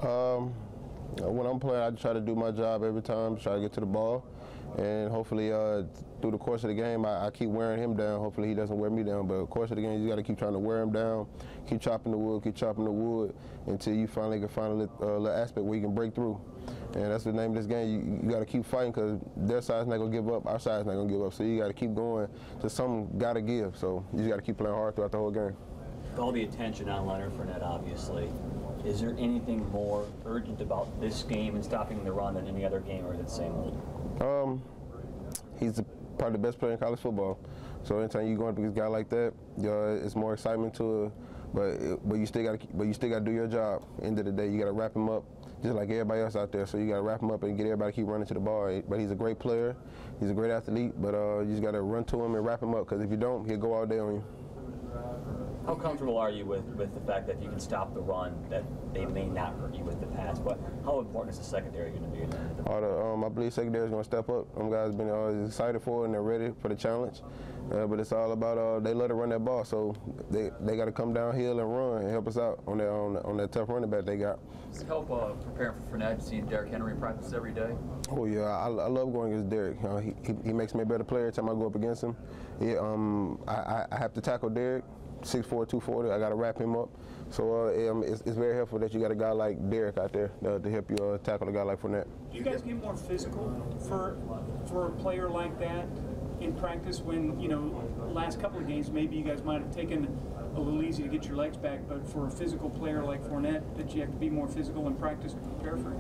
When I'm playing, I try to do my job every time, try to get to the ball, and hopefully through the course of the game, I keep wearing him down. Hopefully he doesn't wear me down, but the course of the game, you got to keep trying to wear him down, keep chopping the wood until you finally can find a little aspect where you can break through. And that's the name of this game. You got to keep fighting because their side's not going to give up, our side's not going to give up. So you got to keep going. Just something got to give. So you just got to keep playing hard throughout the whole game. With all the attention on Leonard Fournette, obviously, is there anything more urgent about this game and stopping the run than any other game, or is it the same old? He's probably the best player in college football. So anytime you go up against a guy like that, it's more excitement to it. But you still got to do your job. End of the day, you got to wrap him up just like everybody else out there. So you got to wrap him up and get everybody to keep running to the ball. But he's a great player, he's a great athlete. But you just got to run to him and wrap him up because if you don't, he'll go all day on you. How comfortable are you with the fact that you can stop the run, that they may not hurt you with the pass? But how important is the secondary going to be? I believe secondary is going to step up. Them guys have been always excited for it and they're ready for the challenge. But it's all about they love to run that ball, so they got to come downhill and run and help us out on that tough running back they got. Does it help preparing for Fournette, seeing Derrick Henry practice every day? Oh yeah, I love going against Derrick. He makes me a better player every time I go up against him. I have to tackle Derrick. 6'4", 240. I got to wrap him up. So it's very helpful that you got a guy like Derrick out there to help you tackle a guy like Fournette. Do you guys get more physical for a player like that in practice when, last couple of games maybe you guys might have taken a little easy to get your legs back, but for a physical player like Fournette, that you have to be more physical in practice to prepare for it?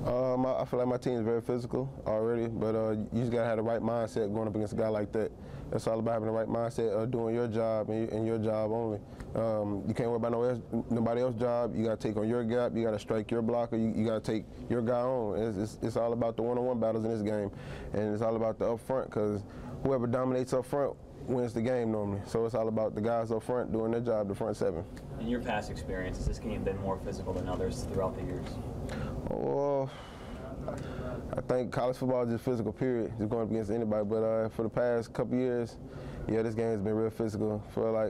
I feel like my team is very physical already, but you just got to have the right mindset going up against a guy like that. That's all about having the right mindset of doing your job and your job only. You can't worry about nobody else's job. You got to take on your gap. You got to strike your blocker. You got to take your guy on. It's all about the one-on-one battles in this game, and it's all about the up front because whoever dominates up front wins the game normally. So it's all about the guys up front doing their job, the front seven. In your past experience, has this game been more physical than others throughout the years? Well, I think college football is just physical, period. Just going up against anybody. But for the past couple years, yeah, this game has been real physical.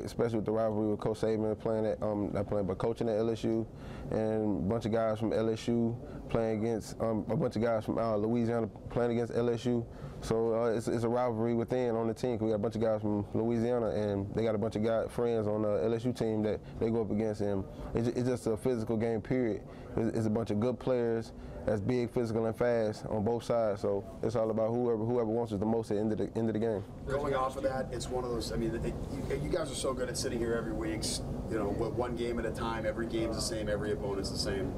Especially with the rivalry with Coach Saban coaching at LSU, and a bunch of guys from LSU playing against a bunch of guys from Louisiana playing against LSU. So it's a rivalry within on the team. We got a bunch of guys from Louisiana, and they got a bunch of friends on the LSU team that they go up against. And it's just a physical game, period. It's a bunch of good players that's big, physical, and fast on both sides. So it's all about whoever wants it the most at the end of the game. Going off of that, it's one of those. I mean, you guys are so good at sitting here every week. One game at a time. Every game's the same. Every opponent's the same.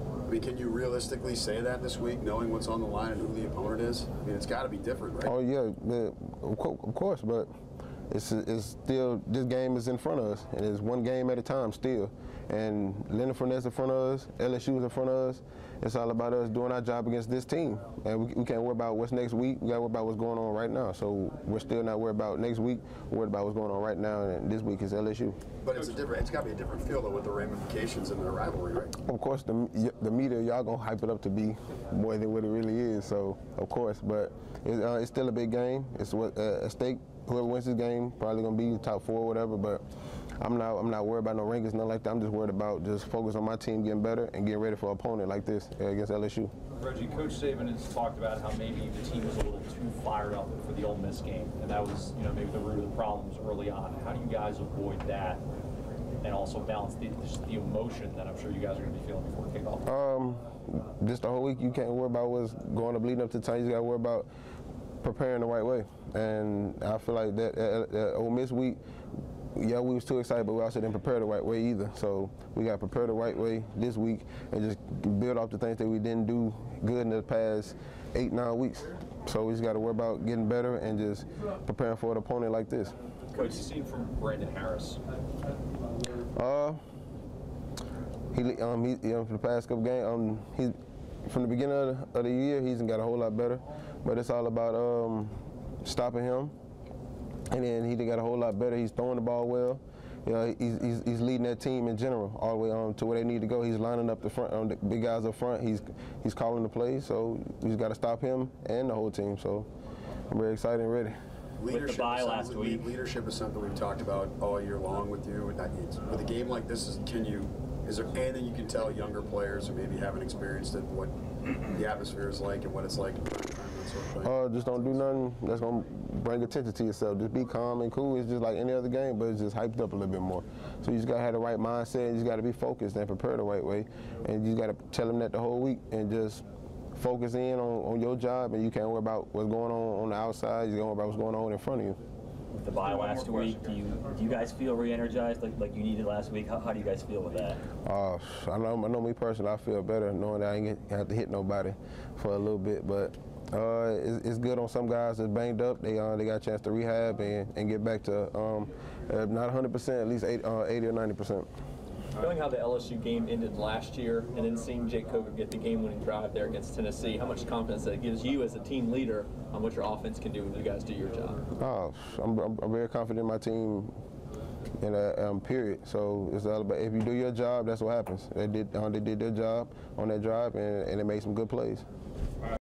I mean, can you realistically say that this week, knowing what's on the line and who the opponent is? I mean, it's got to be different, right? Oh yeah, of course, but it's still, this game is in front of us, and it's one game at a time still. And Leonard Fournette's in front of us, LSU is in front of us. It's all about us doing our job against this team. And we can't worry about what's next week. We got to worry about what's going on right now. So we're still not worried about next week. We're worried about what's going on right now, and this week is LSU. But it's got to be a different feel, though, with the ramifications and the rivalry, right? Of course, the media, y'all going to hype it up to be more than what it really is. So, of course, but it's still a big game. It's at stake. Whoever wins this game probably going to be top 4 or whatever, but I'm not worried about no rankings, nothing like that. I'm just worried about just focus on my team getting better and getting ready for an opponent like this against LSU. Reggie, Coach Saban has talked about how maybe the team was a little too fired up for the Ole Miss game, and that was maybe the root of the problems early on. How do you guys avoid that and also balance the emotion that I'm sure you guys are going to be feeling before kickoff? Just the whole week, you can't worry about what's going up leading up to the time. You just got to worry about preparing the right way. And I feel like that Ole Miss week, yeah, we was too excited, but we also didn't prepare the right way either. So we got to prepare the right way this week and just build off the things that we didn't do good in the past 8-9 weeks. So we just got to worry about getting better and just preparing for an opponent like this. Coach, you seen from Brandon Harris? For the past couple games, from the beginning of the year, he's got a whole lot better. But it's all about stopping him. And then he got a whole lot better. He's throwing the ball well. He's leading that team in general all the way on to where they need to go. He's lining up the front, the big guys up front. He's calling the plays. So we just got to stop him and the whole team. So I'm very excited and ready. With the bye last week. Leadership is something we've talked about all year long with you. With a game like this, can you Is there anything you can tell younger players who maybe haven't experienced it, what the atmosphere is like and what it's like? Sort of just don't do nothing that's going to bring attention to yourself. Just be calm and cool. It's just like any other game, but it's just hyped up a little bit more. So you just got to have the right mindset. You just got to be focused and prepare the right way. And you just got to tell them that the whole week and just focus in on your job, and you can't worry about what's going on the outside. You don't worry about what's going on in front of you. With the bye last week, do you guys feel re-energized like you needed last week? How do you guys feel with that? I know me personally, I feel better knowing that I ain't have to hit nobody for a little bit, but it's good on some guys that's banged up. They got a chance to rehab and get back to not 100%, at least 80 or 90%. Knowing how the LSU game ended last year and then seeing Jake Coker get the game-winning drive there against Tennessee, how much confidence that gives you as a team leader on what your offense can do when you guys do your job? I'm very confident in my team in a period. So it's all about if you do your job, that's what happens. They did their job on that drive, and they made some good plays.